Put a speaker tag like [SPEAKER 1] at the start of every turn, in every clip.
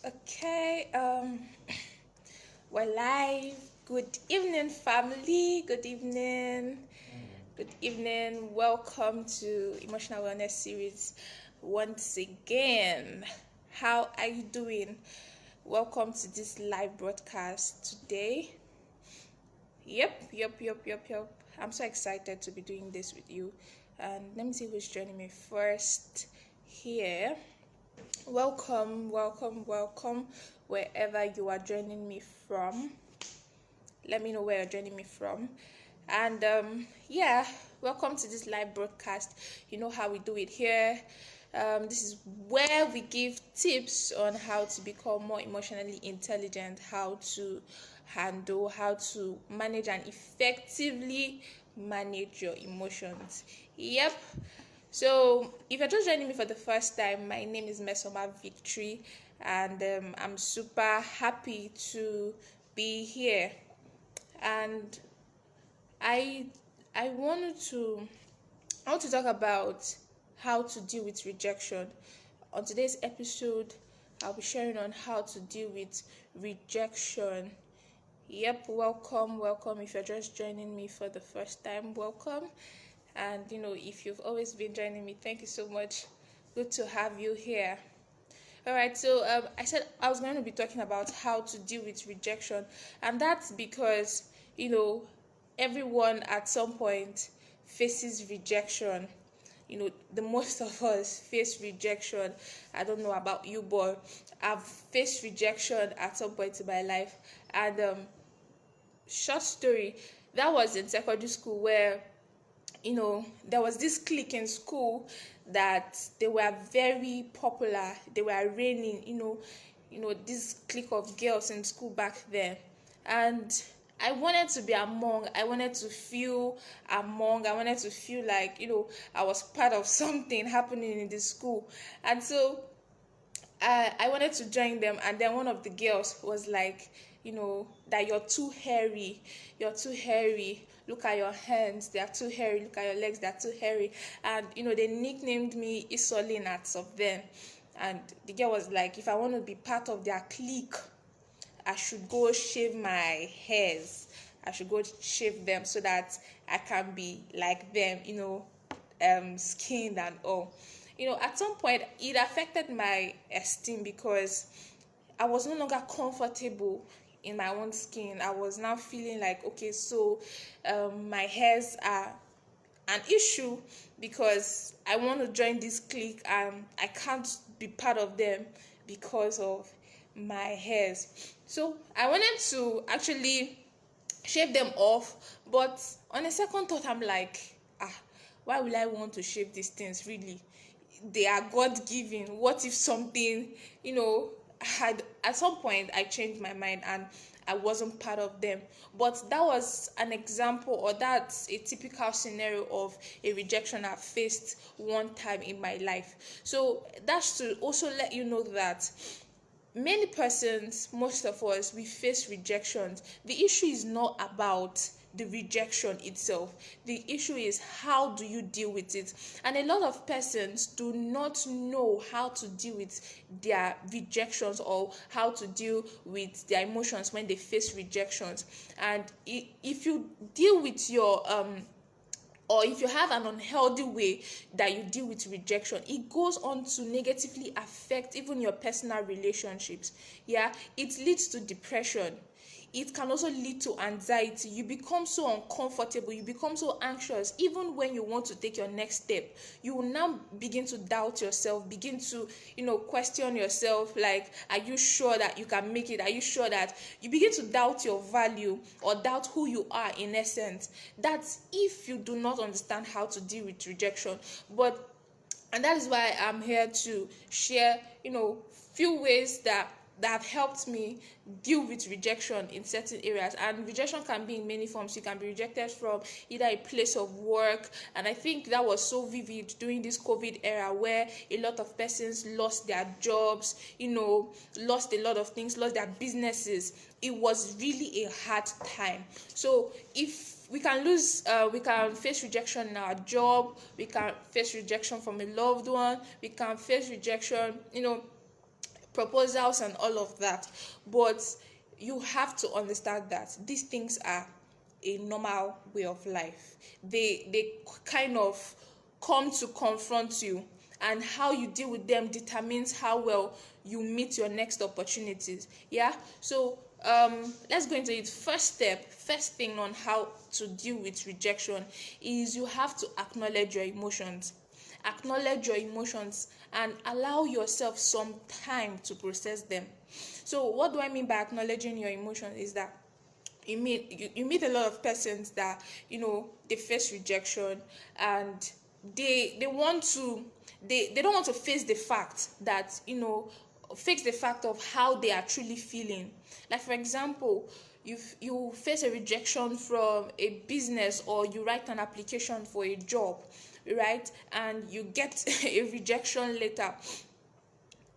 [SPEAKER 1] Okay, we're live. Good evening, family. Good evening. Good evening. Welcome to Emotional Wellness Series once again. How are you doing? Welcome to this live broadcast today. Yep. I'm so excited to be doing this with you. And let me see who's joining me first here. Welcome, wherever you are joining me from. Let me know where you're joining me from. And welcome to this live broadcast. You know how we do it here. This is where we give tips on how to become more emotionally intelligent, how to handle, how to manage and effectively manage your emotions. Yep. So, if you're just joining me for the first time, my name is Mmesoma Victory, and I'm super happy to be here. And I I wanted to I want to talk about how to deal with rejection. On today's episode, I'll be sharing on how to deal with rejection. Yep, welcome. If you're just joining me for the first time, welcome. And if you've always been joining me, thank you so much. Good to have you here. All right, so I said I was going to be talking about how to deal with rejection, and that's because everyone at some point faces rejection. The most of us face rejection. I don't know about you, but I've faced rejection at some point in my life. And short story, that was in secondary school where there was this clique in school that they were very popular. They were reigning, this clique of girls in school back then. And I wanted to be among, I wanted to feel among, I wanted to feel like, I was part of something happening in the school. And so I wanted to join them, and then one of the girls was like, that you're too hairy, look at your hands, they are too hairy, look at your legs, they're too hairy. And they nicknamed me Isolinats of them. And the girl was like, if I want to be part of their clique, I should go shave my hairs, I should go shave them so that I can be like them, skinned and all. At some point it affected my esteem because I was no longer comfortable in my own skin. I was now feeling like, okay, so my hairs are an issue because I want to join this clique and I can't be part of them because of my hairs. So I wanted to actually shave them off, but on a second thought I'm like, why will I want to shave these things? Really, they are God-given. What if something, had at some point I changed my mind and I wasn't part of them? But that was an example, or that's a typical scenario of a rejection I faced one time in my life. So that's to also let you know that many persons, most of us, we face rejections. The issue is not about the rejection itself. The issue is, how do you deal with it? And a lot of persons do not know how to deal with their rejections or how to deal with their emotions when they face rejections. And if you deal with your or if you have an unhealthy way that you deal with rejection, it goes on to negatively affect even your personal relationships. It leads to depression. It can also lead to anxiety. You become so uncomfortable, you become so anxious. Even when you want to take your next step, you will now begin to doubt yourself, begin to question yourself, like, are you sure that you can make it? Are you sure that you begin to doubt your value or doubt who you are in essence? That's if you do not understand how to deal with rejection. And that is why I'm here to share few ways that have helped me deal with rejection in certain areas. And rejection can be in many forms. You can be rejected from either a place of work, and I think that was so vivid during this COVID era where a lot of persons lost their jobs, lost a lot of things, lost their businesses. It was really a hard time. So if we can face rejection in our job, we can face rejection from a loved one, we can face rejection proposals and all of that. But you have to understand that these things are a normal way of life. They kind of come to confront you, and how you deal with them determines how well you meet your next opportunities. Yeah, so let's go into it. First thing on how to deal with rejection is you have to acknowledge your emotions. Acknowledge your emotions and allow yourself some time to process them. So what do I mean by acknowledging your emotions is that you meet a lot of persons that they face rejection, and they want to they don't want to face the fact that face the fact of how they are truly feeling. Like, for example, you face a rejection from a business, or you write an application for a job, right, and you get a rejection later.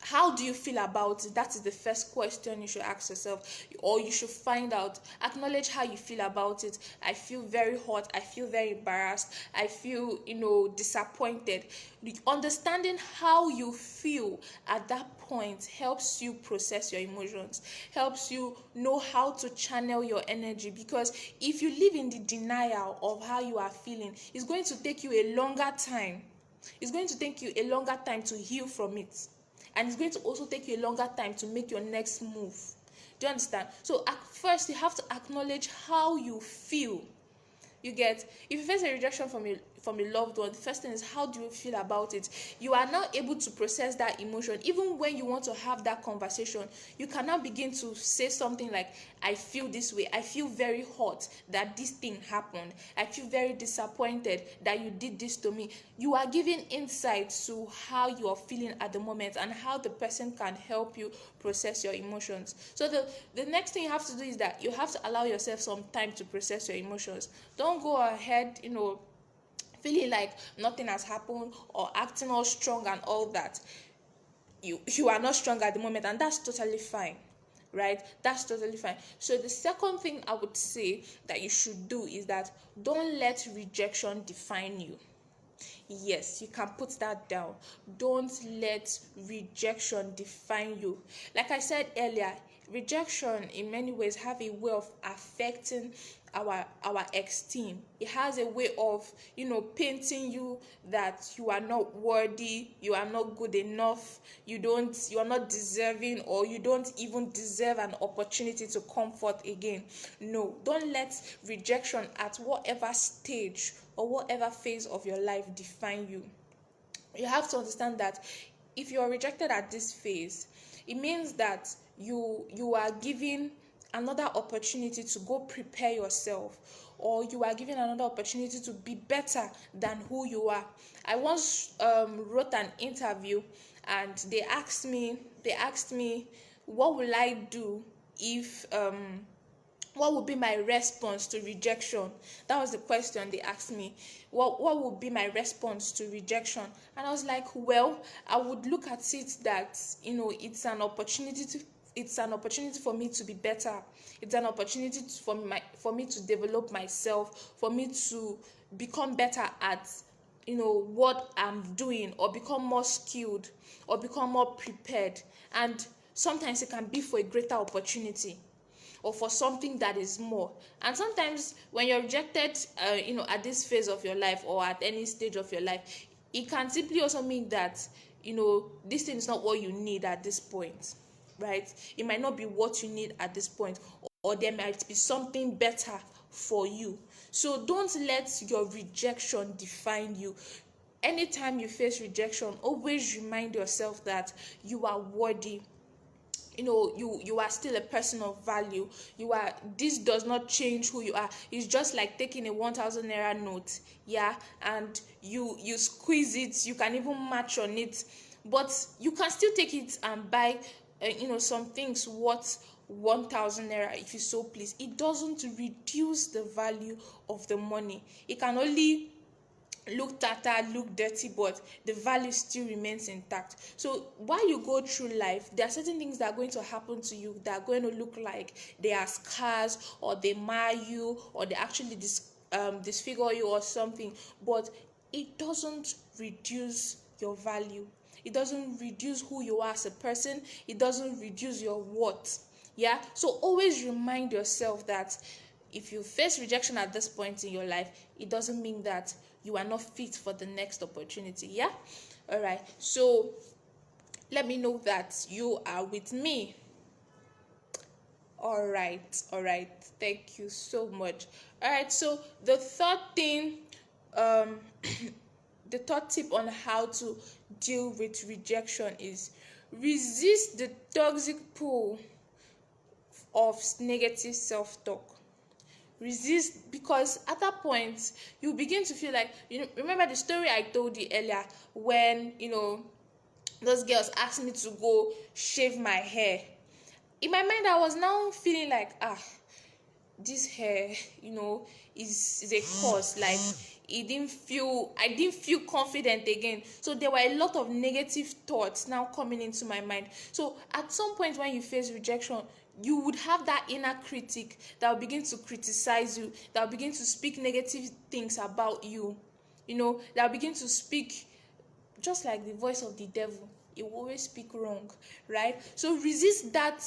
[SPEAKER 1] How do you feel about it? That is the first question you should ask yourself, or you should find out. Acknowledge how you feel about it. I feel very hot, I feel very embarrassed, I feel disappointed. Understanding how you feel at that point helps you process your emotions, helps you know how to channel your energy. Because if you live in the denial of how you are feeling, it's going to take you a longer time. It's going to take you a longer time to heal from it, and it's going to also take you a longer time to make your next move. Do you understand? So at first, you have to acknowledge how you feel. You get, if you face a rejection from a loved one, the first thing is, how do you feel about it? You are now able to process that emotion. Even when you want to have that conversation, you cannot begin to say something like, I feel this way, I feel very hot that this thing happened, I feel very disappointed that you did this to me. You are giving insight to how you are feeling at the moment, and how the person can help you process your emotions. So the next thing you have to do is that you have to allow yourself some time to process your emotions. Don't go ahead feeling like nothing has happened, or acting all strong and all that. You are not strong at the moment, and that's totally fine, right? That's totally fine. So the second thing I would say that you should do is that don't let rejection define you. Yes, you can put that down. Don't let rejection define you. Like I said earlier, rejection in many ways have a way of affecting our esteem. It has a way of painting you that you are not worthy, you are not good enough, you are not deserving, or you don't even deserve an opportunity to come forth again. No, don't let rejection at whatever stage or whatever phase of your life define you. You have to understand that if you are rejected at this phase, it means that you are given another opportunity to go prepare yourself, or you are given another opportunity to be better than who you are. I once wrote an interview, and they asked me what will I do if what would be my response to rejection. That was the question they asked me. What would be my response to rejection? And I was like, well, I would look at it that it's an opportunity for me to be better. It's an opportunity for me to develop myself, for me to become better at what I'm doing, or become more skilled, or become more prepared. And sometimes it can be for a greater opportunity, or for something that is more. And sometimes when you're rejected at this phase of your life, or at any stage of your life, it can simply also mean that this thing is not what you need at this point, right? It might not be what you need at this point, or there might be something better for you. So don't let your rejection define you. Anytime you face rejection, always remind yourself that you are worthy. You are still a person of value. This does not change who you are. It's just like taking a 1,000 naira note, yeah, and you squeeze it. You can even match on it, but you can still take it and buy some things worth 1,000 naira if you so please. It doesn't reduce the value of the money. It can only look tattered, look dirty, but the value still remains intact. So while you go through life, there are certain things that are going to happen to you that are going to look like they are scars, or they mar you, or they actually disfigure you or something, but it doesn't reduce your value. It doesn't reduce who you are as a person. It doesn't reduce your worth. Yeah, so always remind yourself that if you face rejection at this point in your life, it doesn't mean that you are not fit for the next opportunity. Yeah, all right, so let me know that you are with me. All right, thank you so much. All right, so the third thing, um the third tip on how to deal with rejection is resist the toxic pull of negative self-talk. Resist, because at that point you begin to feel like, remember the story I told you earlier, when those girls asked me to go shave my hair. In my mind I was now feeling like, this hair, is a cause. Like, I didn't feel confident again. So there were a lot of negative thoughts now coming into my mind. So at some point when you face rejection, you would have that inner critic that will begin to criticize you, that will begin to speak negative things about you, that will begin to speak just like the voice of the devil. It will always speak wrong, right? So resist that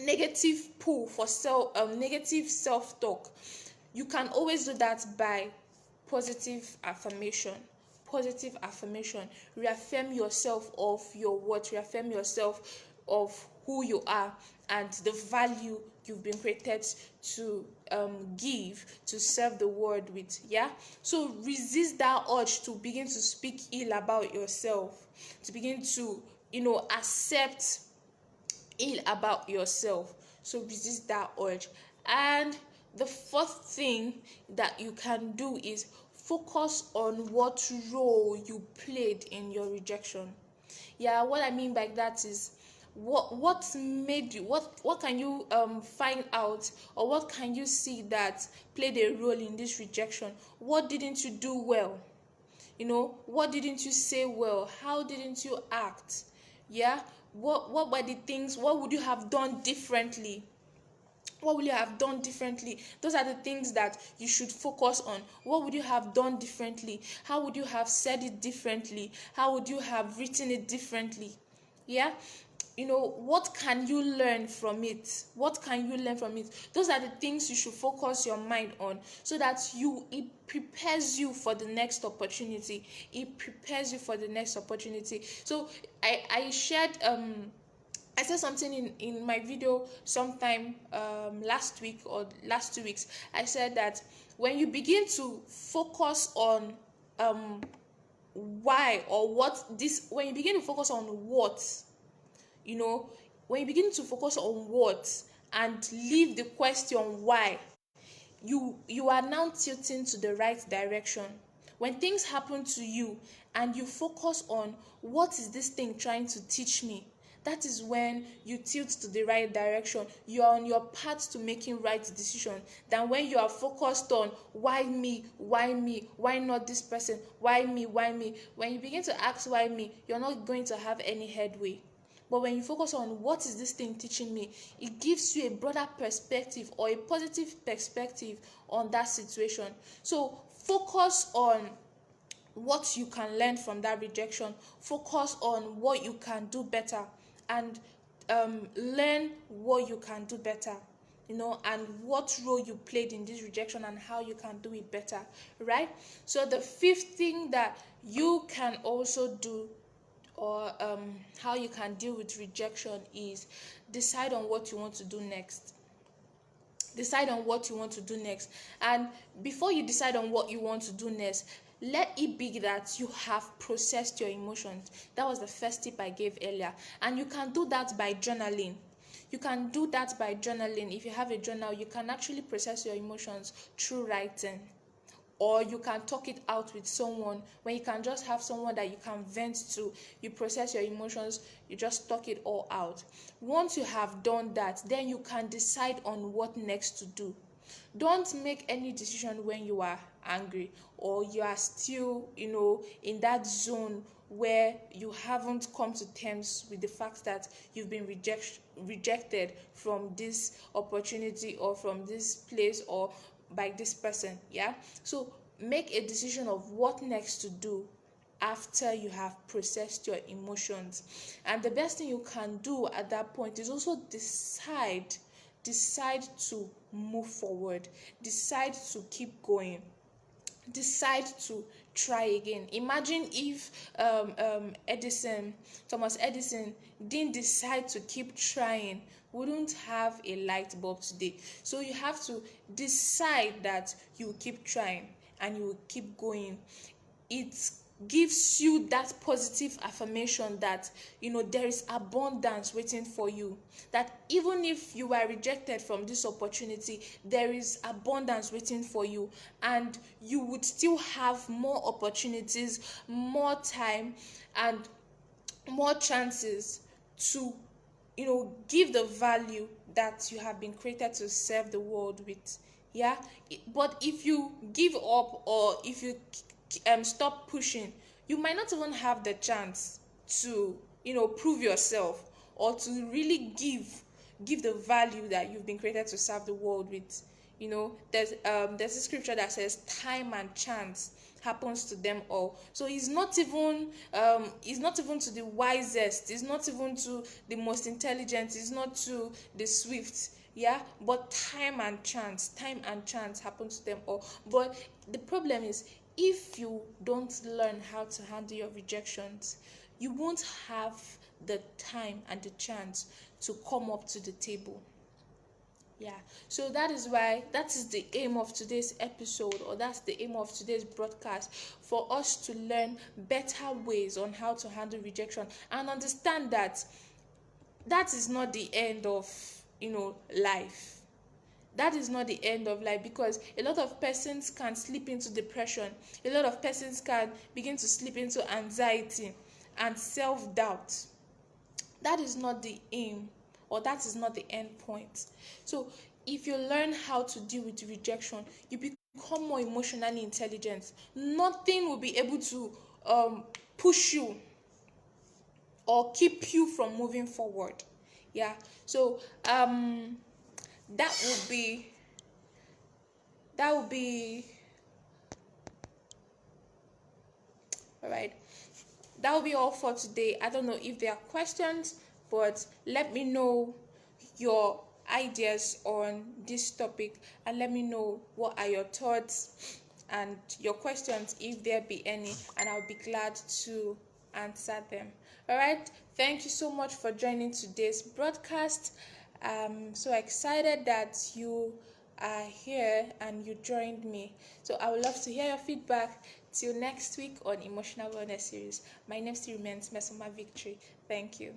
[SPEAKER 1] negative pull for negative self-talk. You can always do that by positive affirmation. Reaffirm yourself of your worth. Reaffirm yourself of who you are and the value you've been created to give, to serve the world with. Yeah, so resist that urge to begin to speak ill about yourself, to begin to accept ill about yourself. So resist that urge. And the fourth thing that you can do is focus on what role you played in your rejection. Yeah, what I mean by that is, what made you, what can you find out, or what can you see that played a role in this rejection? What didn't you do well? What didn't you say well? How didn't you act? Yeah, what were the things? What would you have done differently? What would you have done differently? Those are the things that you should focus on. What would you have done differently? How would you have said it differently? How would you have written it differently? Yeah, what can you learn from it? Those are the things you should focus your mind on, so that it prepares you for the next opportunity. So I shared, I said something in my video sometime last week or last 2 weeks. I said that when you begin to focus on why or what this when you begin to focus on what, when you begin to focus on what and leave the question why, you are now tilting to the right direction. When things happen to you and you focus on what is this thing trying to teach me, that is when you tilt to the right direction. You are on your path to making right decision, than when you are focused on why me, why not this person, why me. When you begin to ask why me, you're not going to have any headway. But when you focus on what is this thing teaching me, it gives you a broader perspective or a positive perspective on that situation. So focus on what you can learn from that rejection. Focus on what you can do better, and learn what you can do better, and what role you played in this rejection and how you can do it better, right? So the fifth thing that you can also do, or how you can deal with rejection, is decide on what you want to do next. And before you decide on what you want to do next, let it be that you have processed your emotions. That was the first tip I gave earlier, and you can do that by journaling. If you have a journal, you can actually process your emotions through writing, or you can talk it out with someone. When you can just have someone that you can vent to, you process your emotions, you just talk it all out. Once you have done that, then you can decide on what next to do. Don't make any decision when you are angry, or you are still in that zone where you haven't come to terms with the fact that you've been rejected from this opportunity, or from this place, or by this person. Yeah, so make a decision of what next to do. after you have processed your emotions. And the best thing you can do at that point is also decide to move forward, decide to keep going, decide to try again. Imagine if Thomas Edison didn't decide to keep trying, wouldn't have a light bulb today. So you have to decide that you will keep trying and you will keep going. It gives you that positive affirmation that there is abundance waiting for you, that even if you are rejected from this opportunity, there is abundance waiting for you, and you would still have more opportunities, more time, and more chances to give the value that you have been created to serve the world with. Yeah. But if you give up, or if you stop pushing, you might not even have the chance to prove yourself, or to really give the value that you've been created to serve the world with. There's a scripture that says time and chance happens to them all. So it's not even to the wisest, it's not even to the most intelligent, it's not to the swift. Yeah. But time and chance happen to them all. But the problem is, if you don't learn how to handle your rejections, you won't have the time and the chance to come up to the table. Yeah. So that is the aim of today's episode, or that's the aim of today's broadcast, for us to learn better ways on how to handle rejection, and understand that that is not the end of life. That is not the end of life, because a lot of persons can slip into depression, a lot of persons can begin to slip into anxiety and self-doubt. That is not the aim, or that is not the end point. So if you learn how to deal with rejection, you become more emotionally intelligent. Nothing will be able to push you or keep you from moving forward. Yeah. So that would be that would be all right. That will be all for today. I don't know if there are questions, but let me know your ideas on this topic, and let me know what are your thoughts and your questions, if there be any, and I'll be glad to answer them. All right. Thank you so much for joining today's broadcast. I'm so excited that you are here and you joined me. So I would love to hear your feedback. Till next week on Emotional Wellness Series. My name still remains Mmesoma Victory. Thank you.